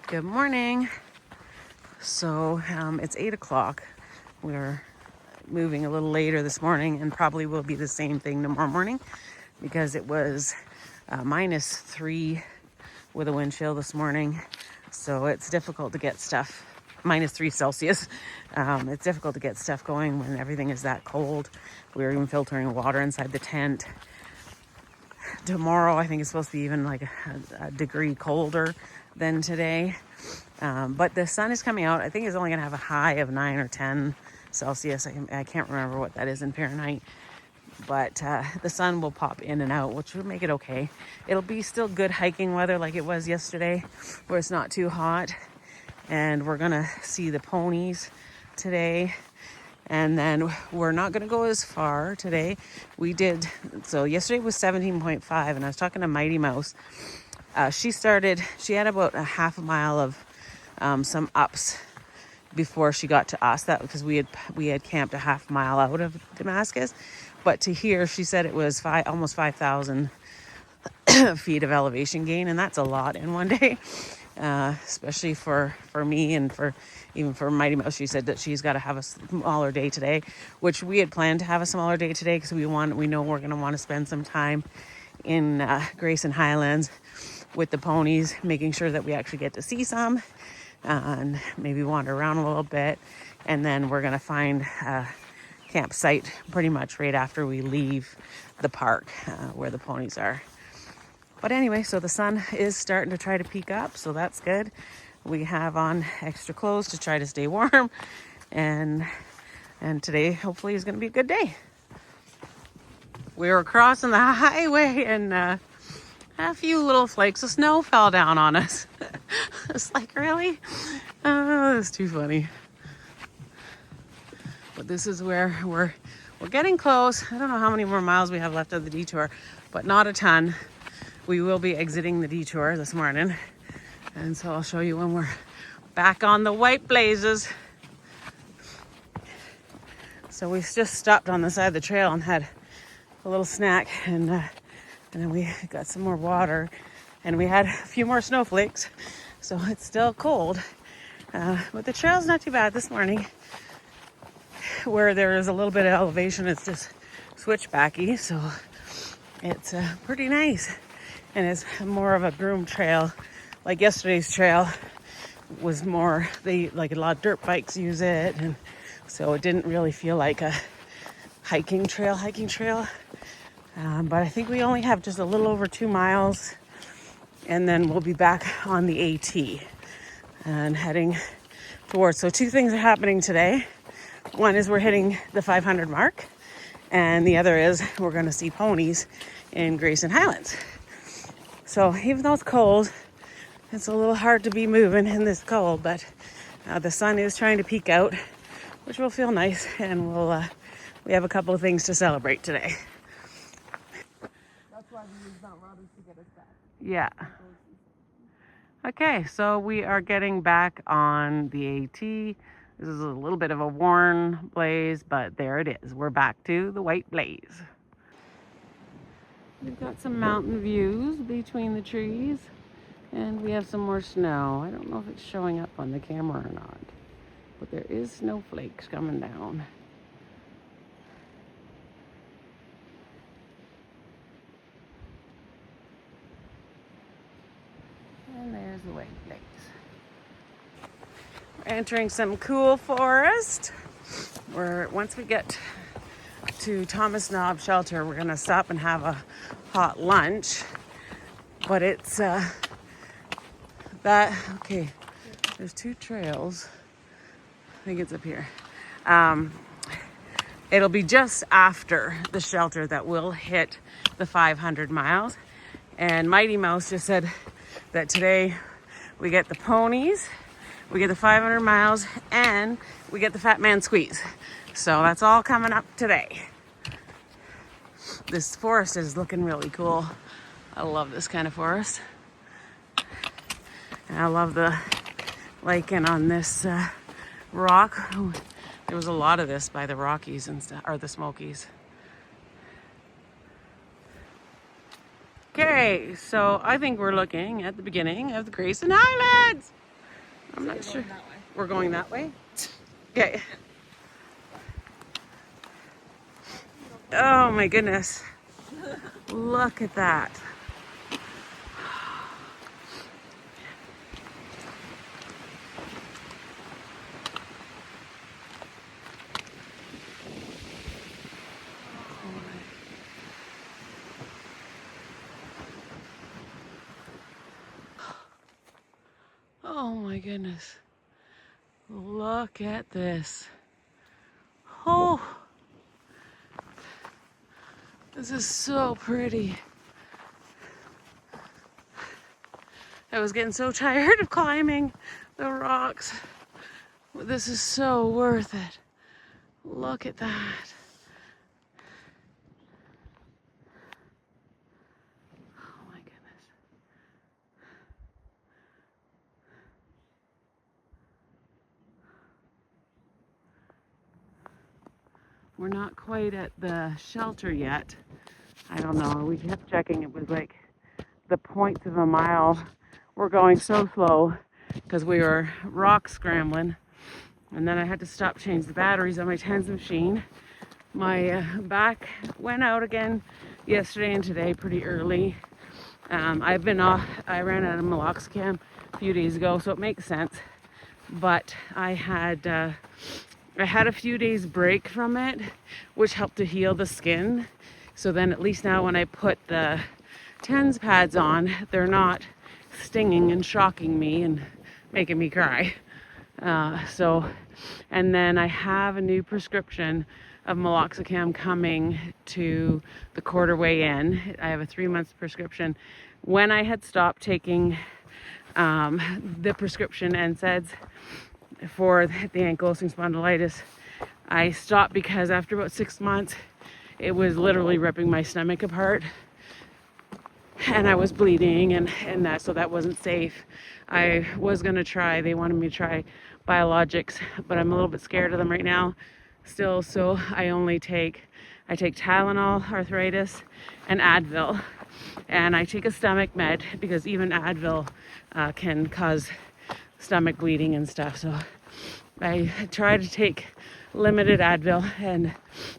Good morning. So it's 8 o'clock. We're moving a little later this morning and probably will be the same thing tomorrow morning because it was -3 with a wind chill this morning. So it's difficult to get stuff, -3 Celsius. It's difficult to get stuff going when everything is that cold. We're even filtering water inside the tent. Tomorrow, I think it's supposed to be even like a degree colder than today. But the sun is coming out. I think it's only going to have a high of 9 or 10 Celsius. I can't remember what that is in Fahrenheit. But the sun will pop in and out, which will make it okay. It'll be still good hiking weather like it was yesterday, where it's not too hot. And we're going to see the ponies today. And then we're not going to go as far today. So yesterday was 17.5, and I was talking to Mighty Mouse. She had about a half a mile of some ups before she got to us. That because we had camped a half mile out of Damascus. But to here, she said it was almost 5,000 feet of elevation gain, and that's a lot in one day. Especially for me and even for Mighty Mouse. She said that she's got to have a smaller day today, which we had planned to have a smaller day today because we know we're going to want to spend some time in Grayson Highlands with the ponies, making sure that we actually get to see some and maybe wander around a little bit. And then we're going to find a campsite pretty much right after we leave the park where the ponies are. But anyway, so the sun is starting to try to peek up, so that's good. We have on extra clothes to try to stay warm, and today hopefully is going to be a good day. We were crossing the highway, and a few little flakes of snow fell down on us. It's like, really? Oh, that's too funny. But this is where we're getting close. I don't know how many more miles we have left of the detour, but not a ton. We will be exiting the detour this morning. And so I'll show you when we're back on the white blazes. So we just stopped on the side of the trail and had a little snack. And then we got some more water. And we had a few more snowflakes. So it's still cold. But the trail's not too bad this morning. Where there is a little bit of elevation, it's just switchbacky. So it's pretty nice. And it's more of a groomed trail. Like yesterday's trail was more, a lot of dirt bikes use it. And so it didn't really feel like a hiking trail. But I think we only have just a little over 2 miles. And then we'll be back on the AT and heading towards. So 2 things are happening today. One is we're hitting the 500 mark. And the other is we're going to see ponies in Grayson Highlands. So even though it's cold, it's a little hard to be moving in this cold, but the sun is trying to peek out, which will feel nice, and we have a couple of things to celebrate today. That's why we use Mount Robbins to get us back. Yeah. Okay, so we are getting back on the AT. This is a little bit of a worn blaze, but there it is. We're back to the white blaze. We've got some mountain views between the trees, and we have some more snow. I don't know if it's showing up on the camera or not, but there is snowflakes coming down. And there's the white blaze. We're entering some cool forest. Once we get to Thomas Knob Shelter, we're gonna stop and have a hot lunch. But it's okay. There's 2 trails. I think it's up here. It'll be just after the shelter that we'll hit the 500 miles. And Mighty Mouse just said that today we get the ponies, we get the 500 miles, and we get the Fat Man Squeeze. So that's all coming up today. This forest is looking really cool. I love this kind of forest. And I love the lichen on this rock. There was a lot of this by the Rockies and stuff, or the Smokies. Okay, so I think we're looking at the beginning of the Grayson Highlands. I'm not sure. Going that way. We're going that way? Okay. Oh my goodness. Look at that. Oh my goodness. Look at this. Oh, this is so pretty. I was getting so tired of climbing the rocks. This is so worth it. Look at that. Oh my goodness. We're not quite at the shelter yet. I don't know. We kept checking. It was like the points of a mile. We're going so slow because we were rock scrambling. And then I had to stop, change the batteries on my TENS machine. My back went out again yesterday and today pretty early. I've been off. I ran out of meloxicam a few days ago, so it makes sense. But I had a few days break from it, which helped to heal the skin. So then at least now when I put the TENS pads on, they're not stinging and shocking me and making me cry. And then I have a new prescription of meloxicam coming to the quarter way in. I have a 3-month prescription. When I had stopped taking the prescription NSAIDs for the ankylosing spondylitis, I stopped because after about 6 months, it was literally ripping my stomach apart. And I was bleeding and that, so that wasn't safe. I was gonna try, they wanted me to try biologics, but I'm a little bit scared of them right now still, so I take Tylenol, arthritis, and Advil. And I take a stomach med because even Advil can cause stomach bleeding and stuff. So I try to take limited Advil and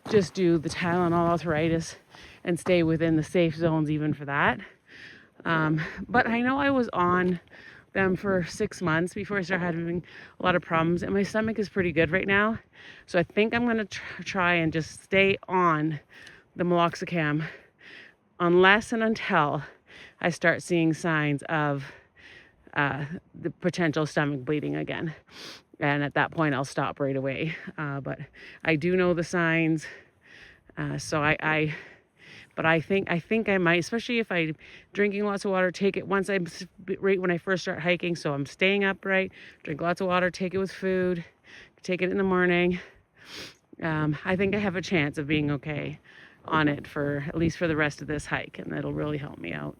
just do the Tylenol arthritis and stay within the safe zones even for that. But I know I was on them for 6 months before I started having a lot of problems, and my stomach is pretty good right now. So I think I'm going to try and just stay on the meloxicam unless and until I start seeing signs of the potential stomach bleeding again. And at that point, I'll stop right away. But I do know the signs. But I think I might, especially if I'm drinking lots of water, take it once I'm right when I first start hiking. So I'm staying upright, drink lots of water, take it with food, take it in the morning. I think I have a chance of being okay on it for at least for the rest of this hike, and that'll really help me out.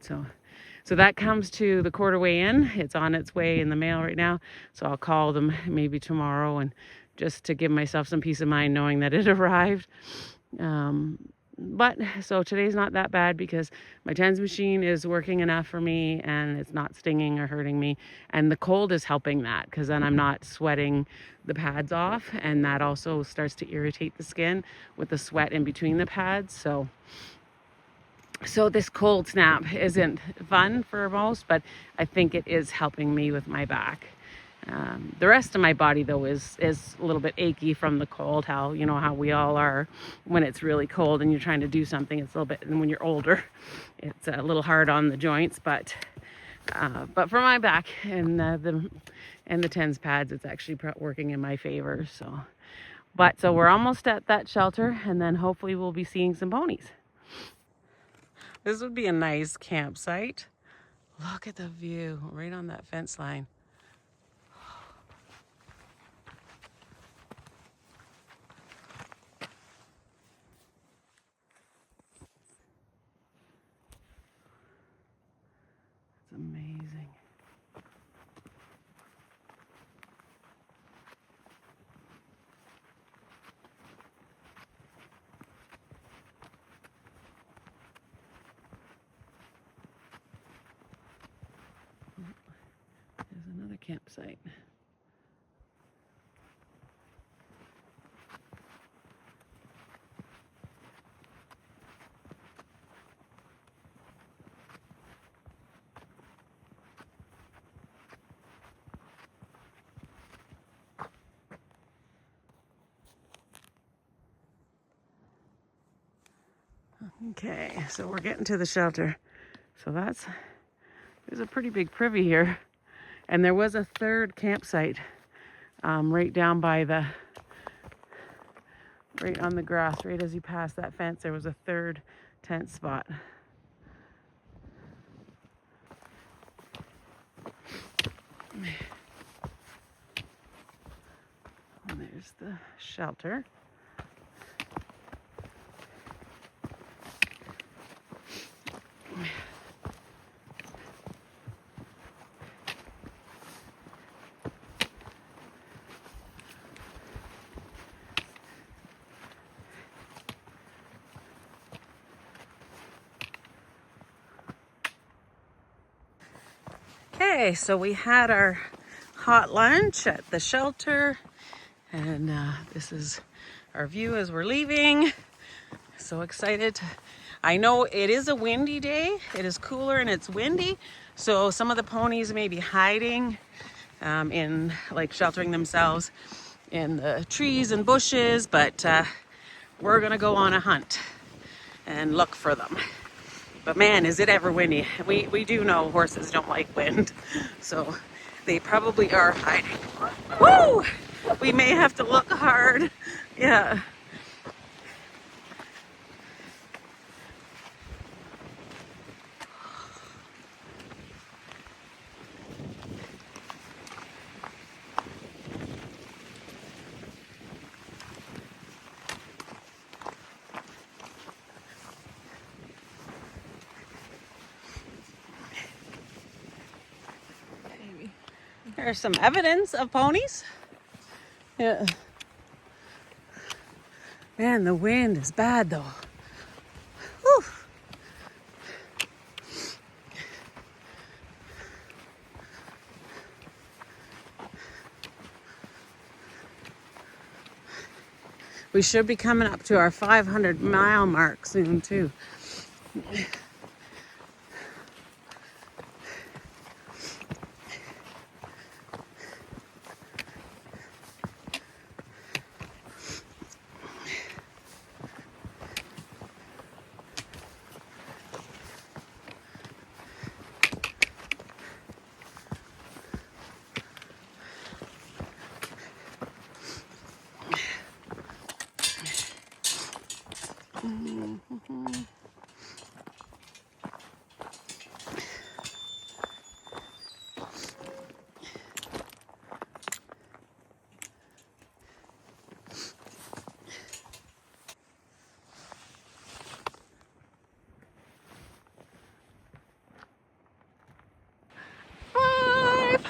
So that comes to the quarter way in. It's on its way in the mail right now. So I'll call them maybe tomorrow and just to give myself some peace of mind knowing that it arrived. But so today's not that bad because my TENS machine is working enough for me and it's not stinging or hurting me. And the cold is helping that because then I'm not sweating the pads off, and that also starts to irritate the skin with the sweat in between the pads. So this cold snap isn't fun for most, but I think it is helping me with my back. The rest of my body though is a little bit achy from the cold, how we all are when it's really cold and you're trying to do something. It's a little bit, and when you're older, it's a little hard on the joints, but for my back and the TENS pads, it's actually working in my favor. So we're almost at that shelter, and then hopefully we'll be seeing some ponies. This would be a nice campsite. Look at the view right on that fence line. It's amazing. There's another campsite. Okay, so we're getting to the shelter. So there's a pretty big privy here. And there was a third campsite right down by right on the grass, right as you pass that fence, there was a third tent spot. And there's the shelter. Okay, so we had our hot lunch at the shelter, and this is our view as we're leaving. So excited. I know it is a windy day. It is cooler and it's windy, so some of the ponies may be hiding in, like, sheltering themselves in the trees and bushes, but we're gonna go on a hunt and look for them. But man, is it ever windy. We do know horses don't like wind, so they probably are hiding. Woo! We may have to look hard. Yeah. There's some evidence of ponies. Yeah. Man, the wind is bad though. Whew. We should be coming up to our 500-mile mark soon too.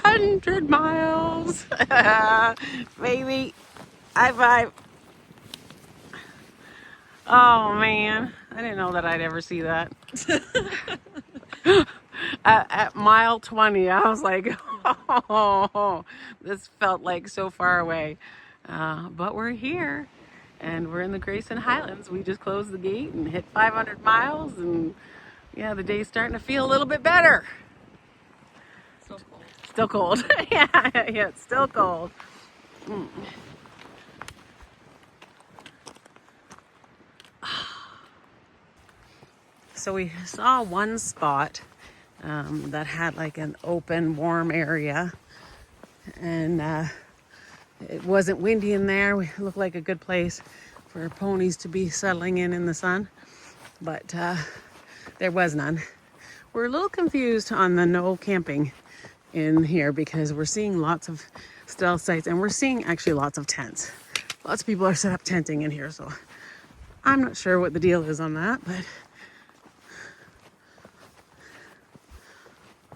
Hundred miles, baby. High five. Oh man, I didn't know that I'd ever see that. At mile 20, I was like, oh, this felt like so far away. But we're here, and we're in the Grayson Highlands. We just closed the gate and hit 500 miles, and yeah, the day's starting to feel a little bit better. Still cold. Still cold. Yeah, it's still cold. So we saw one spot that had like an open, warm area, and it wasn't windy in there. It looked like a good place for ponies to be settling in the sun, but there was none. We're a little confused on the no camping in here because we're seeing lots of stealth sites, and we're seeing actually lots of tents. Lots of people are set up tenting in here, so I'm not sure what the deal is on that, but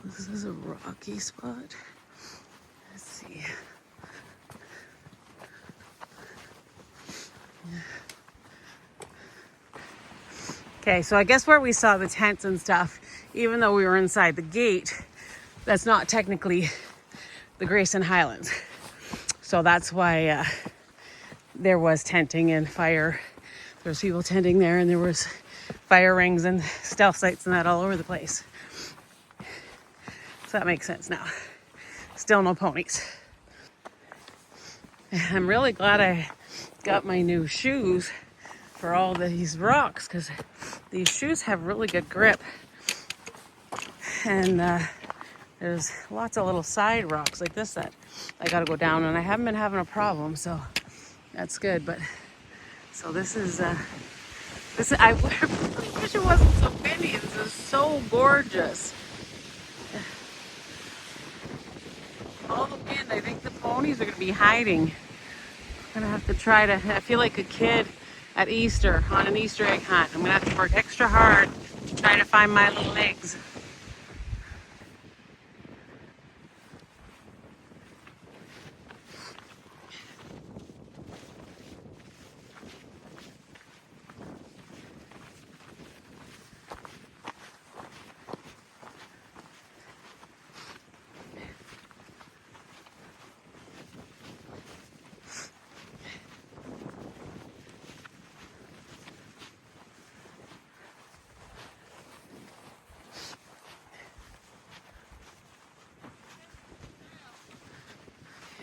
this is a rocky spot. Let's see. Okay, so I guess where we saw the tents and stuff, even though we were inside the gate, that's not technically the Grayson Highlands. So that's why there was tenting and fire. There was people tenting there, and there was fire rings and stealth sites and that all over the place. So that makes sense now. Still no ponies. I'm really glad I got my new shoes for all these rocks, because these shoes have really good grip. And there's lots of little side rocks like this that I gotta go down, and I haven't been having a problem, so that's good. But so this is I wish it wasn't so windy. This is so gorgeous. All the wind. I think the ponies are gonna be hiding. I'm gonna have to try to. I feel like a kid at Easter on an Easter egg hunt. I'm gonna have to work extra hard to try to find my little eggs.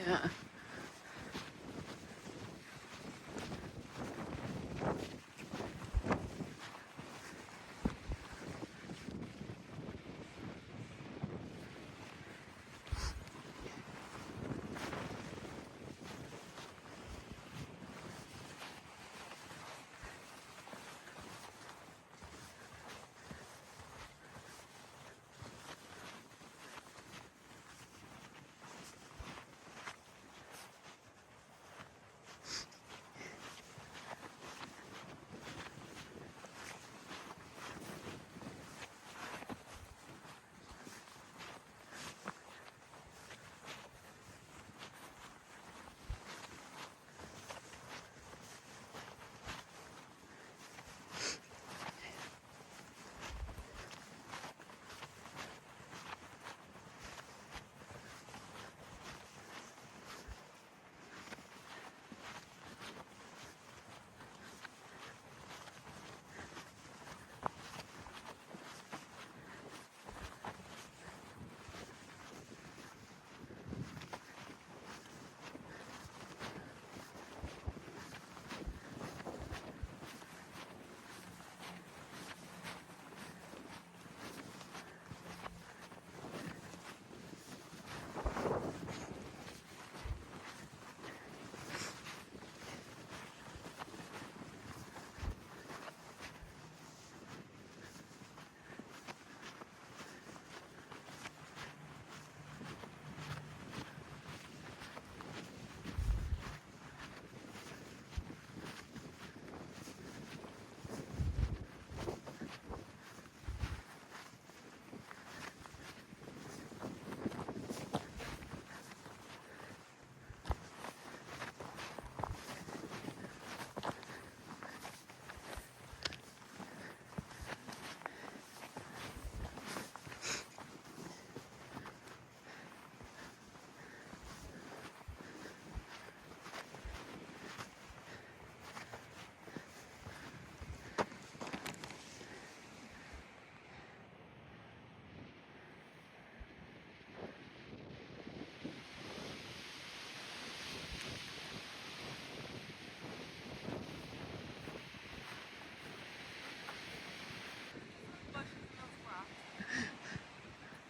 Yeah.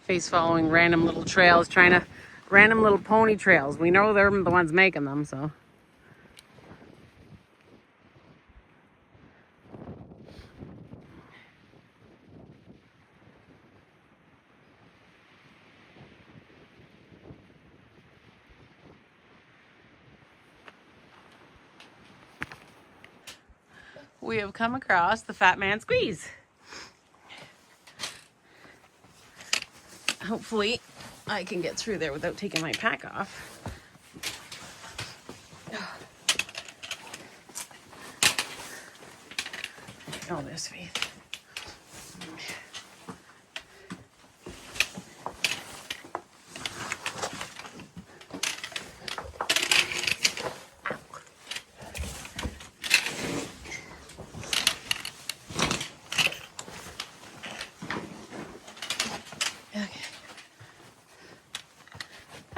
Face following random little trails, random little pony trails. We know they're the ones making them, so. We have come across the Fat Man Squeeze. Hopefully I can get through there without taking my pack off. Oh, there's Faith.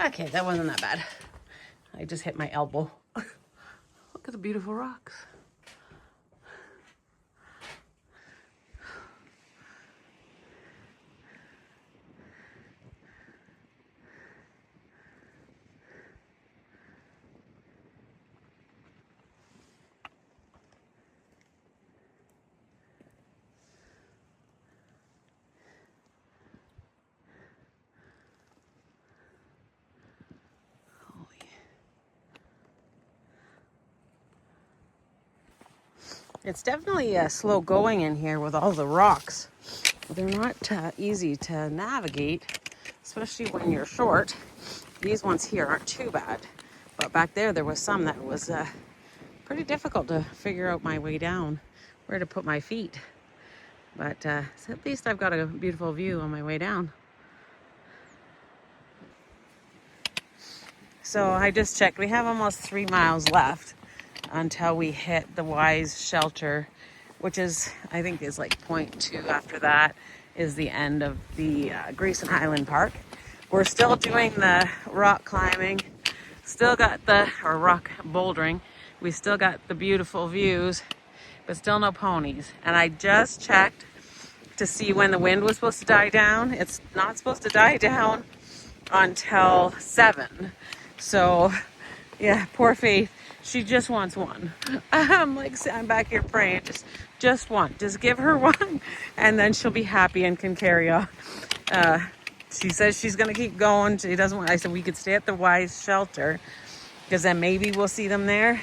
Okay, that wasn't that bad. I just hit my elbow. Look at the beautiful rocks. It's definitely slow going in here with all the rocks. They're not easy to navigate, especially when you're short. These ones here aren't too bad. But back there was some that was pretty difficult to figure out my way down, where to put my feet. But so at least I've got a beautiful view on my way down. So I just checked. We have almost 3 miles left until we hit the Wise Shelter, which is, I think, is like 0.2. After that is the end of the Grayson Highland Park. We're still doing the rock climbing, still got or rock bouldering. We still got the beautiful views, but still no ponies. And I just checked to see when the wind was supposed to die down. It's not supposed to die down until 7. So, yeah, poor Faith. She just wants one. I'm back here praying. Just one. Just give her one, and then she'll be happy and can carry on. She says she's gonna keep going. She doesn't want. I said we could stay at the Wise Shelter, because then maybe we'll see them there.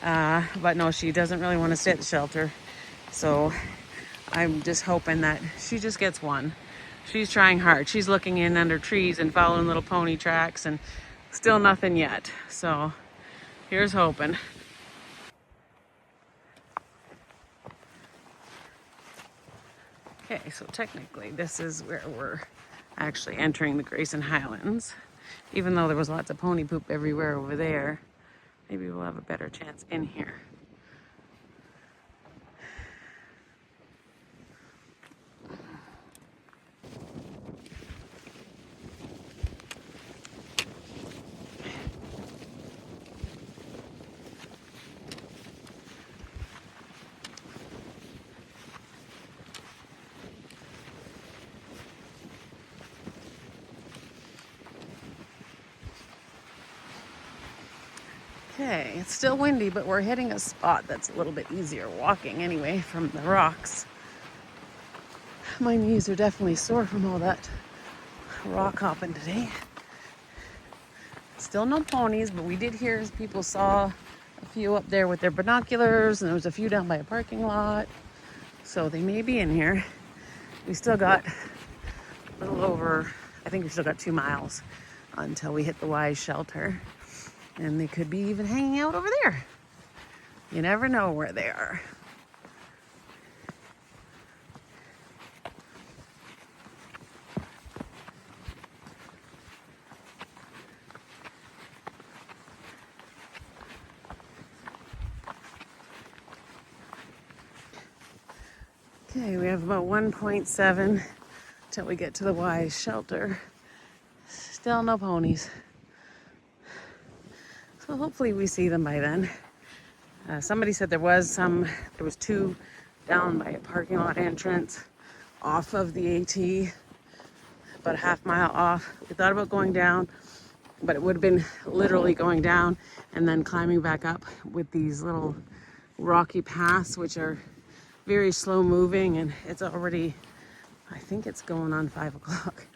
But no, she doesn't really want to stay at the shelter. So I'm just hoping that she just gets one. She's trying hard. She's looking in under trees and following little pony tracks, and still nothing yet. So here's hoping. Okay, so technically this is where we're actually entering the Grayson Highlands. Even though there was lots of pony poop everywhere over there, maybe we'll have a better chance in here. Okay, it's still windy, but we're hitting a spot that's a little bit easier walking anyway from the rocks. My knees are definitely sore from all that rock hopping today. Still no ponies, but we did hear people saw a few up there with their binoculars, and there was a few down by a parking lot. So they may be in here. We still got a little over, I think we still got 2 miles until we hit the Wise Shelter. And they could be even hanging out over there. You never know where they are. Okay, we have about 1.7 till we get to the Wise Shelter. Still no ponies. So hopefully we see them by then. Somebody said there was 2 down by a parking lot entrance off of the AT, about a half mile off. We thought about going down, but it would have been literally going down and then climbing back up with these little rocky paths, which are very slow moving, and it's already, I think it's going on 5 o'clock.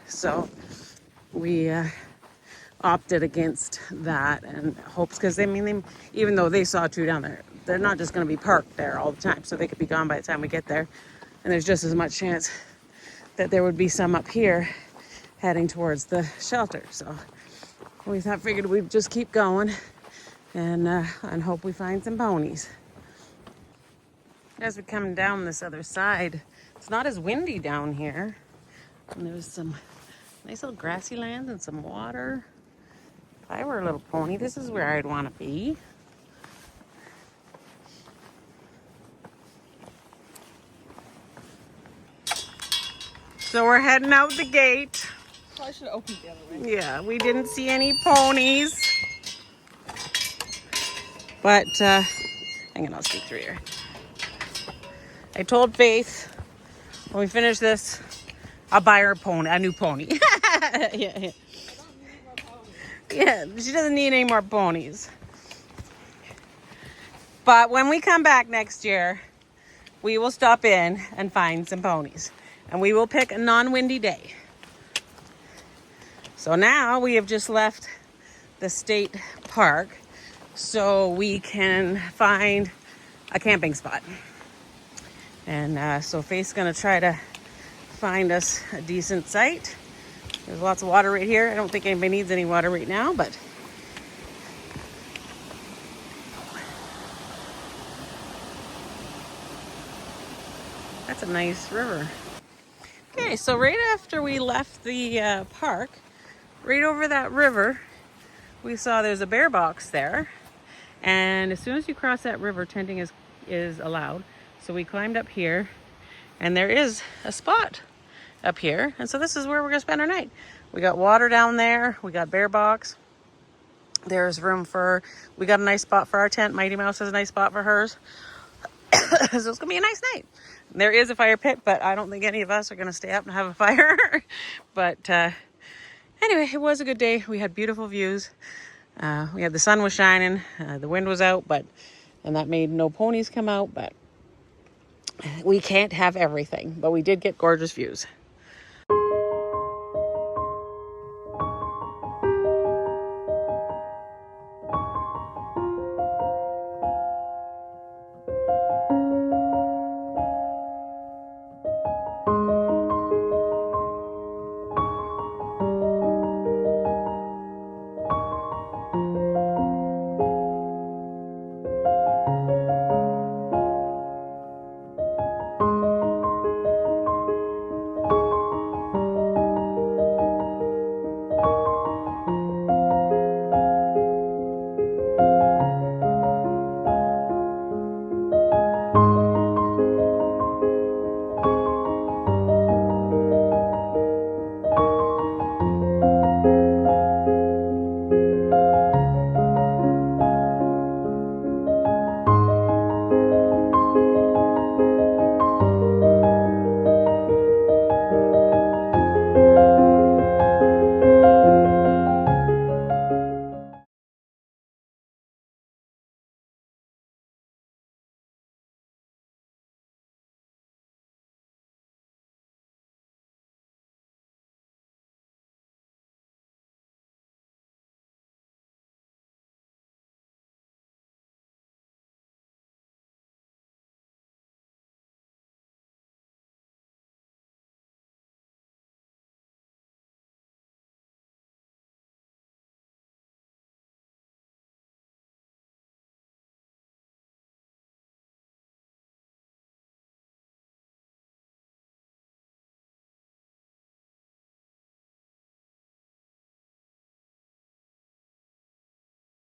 So we opted against that and hopes, because even though they saw 2 down there, they're not just going to be parked there all the time, so they could be gone by the time we get there. And there's just as much chance that there would be some up here heading towards the shelter. So we figured we'd just keep going and hope we find some ponies. As we come down this other side, it's not as windy down here, and there's some nice little grassy land and some water. If I were a little pony, this is where I'd want to be. So we're heading out the gate. Probably should have opened the other way. Yeah, we didn't see any ponies. But, hang on, I'll speak through here. I told Faith when we finish this, I'll buy her a new pony. Yeah. Yeah, she doesn't need any more ponies. But when we come back next year, we will stop in and find some ponies. And we will pick a non-windy day. So now we have just left the state park so we can find a camping spot. And so Faith's gonna try to find us a decent site. There's lots of water right here. I don't think anybody needs any water right now, but that's a nice river. Okay, so right after we left the park, right over that river, we saw there's a bear box there. And as soon as you cross that river, tenting is allowed. So we climbed up here, and there is a spot up here. And so this is where we're gonna spend our night. We got water down there. We got bear box. There's room we got a nice spot for our tent. Mighty Mouse has a nice spot for hers. So it's gonna be a nice night. There is a fire pit, but I don't think any of us are gonna stay up and have a fire. But anyway, it was a good day. We had beautiful views. The sun was shining, the wind was out, and that made no ponies come out, but we can't have everything, but we did get gorgeous views.